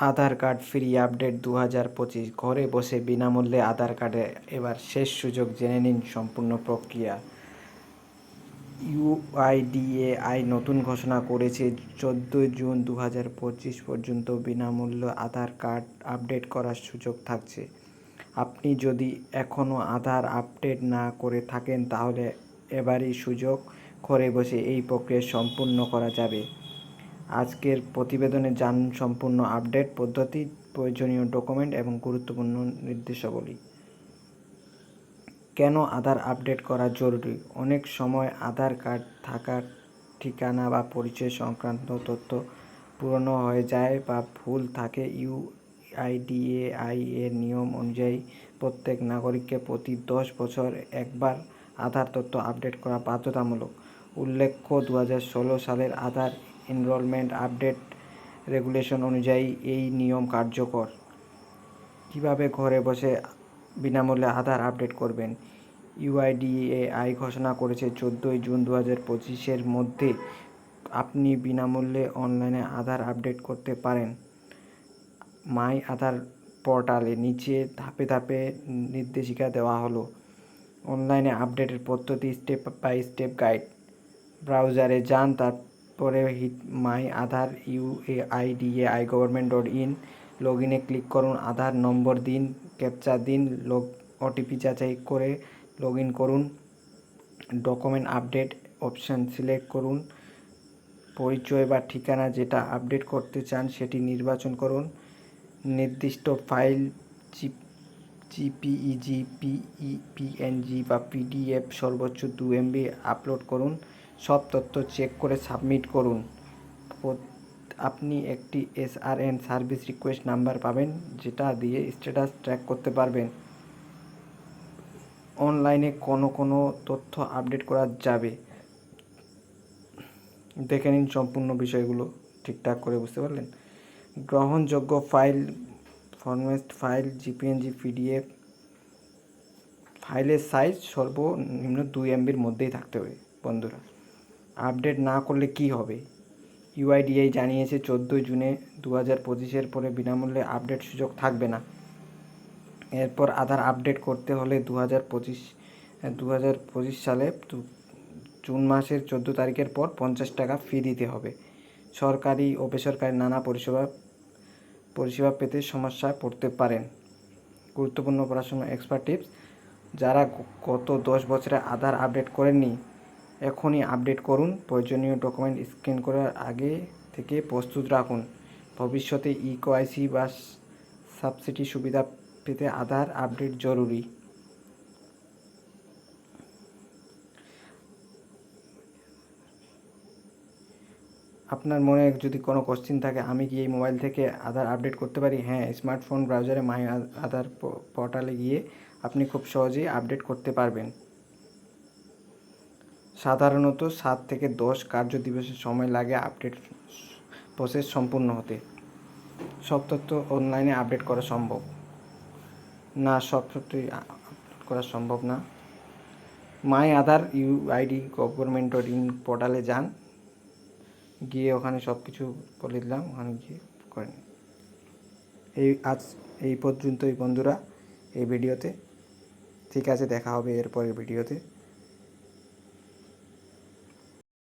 আধার card free update 2025। ঘরে বসে বিনামূল্যে আধার কার্ডে এবার শেষ সুযোগ, জেনে নিন সম্পূর্ণ প্রক্রিয়া। ইউআইডিএআই নতুন ঘোষণা করেছে 14 জুন 2025 পর্যন্ত বিনামূল্যে আধার কার্ড আপডেট করার সুযোগ থাকছে। আপনি যদি এখনও আধার আপডেট না করে থাকেন তাহলে এবারই সুযোগ, ঘরে বসে এই প্রক্রিয়া সম্পূর্ণ করা যাবে। আজকের প্রতিবেদনে জানুন সম্পূর্ণ আপডেট পদ্ধতি, প্রয়োজনীয় ডকুমেন্ট এবং গুরুত্বপূর্ণ নির্দেশাবলী। কেন আধার আপডেট করা জরুরি? অনেক সময় আধার কার্ড থাকার ঠিকানা বা পরিচয় সংক্রান্ত তথ্য পুরনো হয়ে যায় বা ভুল থাকে। ইউআইডিএআই এর নিয়ম অনুযায়ী প্রত্যেক নাগরিককে প্রতি 10 বছর একবার আধার তথ্য আপডেট করা বাধ্যতামূলক। উল্লেখ্য, 2016 সালের আধার এনরোলমেন্ট আপডেট রেগুলেশন অনুযায়ী এই নিয়ম কার্যকর। কিভাবে ঘরে বসে বিনামূল্যে আধার আপডেট করবেন? ইউআইডিএআই ঘোষণা করেছে 14 জুন 2025 মধ্যে আপনি বিনামূল্যে অনলাইনে আধার আপডেট করতে পারেন। মাই আধার পোর্টালে নিচে ধাপে ধাপে নির্দেশিকা দেওয়া হলো। অনলাইনে আপডেটের পদ্ধতি, স্টেপ বাই স্টেপ গাইড। ব্রাউজারে যান, তারপরে হিট মাই আধার ইউআইডিএআই গভর্নমেন্ট.in। লগইনে ক্লিক করুন, আধার নম্বর দিন, ক্যাপচা দিন, ওটিপি যাচাই করে লগইন করুন। ডকুমেন্ট আপডেট অপশান সিলেক্ট করুন। পরিচয় বা ঠিকানা যেটা আপডেট করতে চান সেটি নির্বাচন করুন। নির্দিষ্ট ফাইল জিপিইজি, পিএনজি বা পিডিএফ সর্বোচ্চ 2 MB আপলোড করুন। সব তথ্য চেক করে সাবমিট করুন। আপনি একটি SRN সার্ভিস রিকোয়েস্ট নাম্বার পাবেন, যেটা দিয়ে স্ট্যাটাস ট্র্যাক করতে পারবেন। অনলাইনে কোনো তথ্য আপডেট করা যাবে। দেখে নিন সম্পূর্ণ বিষয়গুলো ঠিকঠাক করে, বুঝতে পারলেন? গ্রহণযোগ্য ফাইল ফরম্যাট, ফাইল জিপিএনজি, পিডিএফ। ফাইলের সাইজ সর্বনিম্ন 2 MBর মধ্যেই থাকতে হবে বন্ধুরা। আপডেট না করলে কি হবে? ইউআইডিএআই জানিয়েছে 14 জুনে 2025 পরে বিনামূল্যে আপডেট সুযোগ থাকবে না। এরপর আধার আপডেট করতে হলে 2025 সালে জুন মাসের 14 তারিখের পর 50 টাকা ফি দিতে হবে। সরকারি ও বেসরকারি নানা পরিষেবা পেতে সমস্যায় পড়তে পারেন। গুরুত্বপূর্ণ পড়াশোনা এক্সপার্ট টিপস। যারা গত 10 বছরে আধার আপডেট করেননি, এখনই আপডেট করুন। প্রয়োজনীয় ডকুমেন্ট স্ক্যান করার আগে থেকে প্রস্তুত রাখুন। ভবিষ্যতে ইকেওয়াইসি বা সাবসিডি সুবিধা পেতে আধার আপডেট জরুরি। আপনার মনে যদি কোনো কোশ্চেন থাকে, আমি কি এই মোবাইল থেকে আধার আপডেট করতে পারি? হ্যাঁ, স্মার্টফোন ব্রাউজারে মাই আধার পোর্টালে গিয়ে আপনি খুব সহজেই আপডেট করতে পারবেন। সাধারণত 7 থেকে 10 কার্য দিবসের সময় লাগে আপডেট প্রসেস সম্পূর্ণ হতে। সব তথ্য অনলাইনে আপডেট করা সম্ভব না, সব তথ্যই আপলোড করা সম্ভব না। মাই আধার ইউআইডি গভর্নমেন্ট.in পোর্টালে যান, গিয়ে ওখানে সব কিছু বলে দিলাম, ওখানে গিয়ে করেন। এই পর্যন্তই বন্ধুরা এই ভিডিওতে। ঠিক আছে, দেখা হবে এরপরের ভিডিওতে।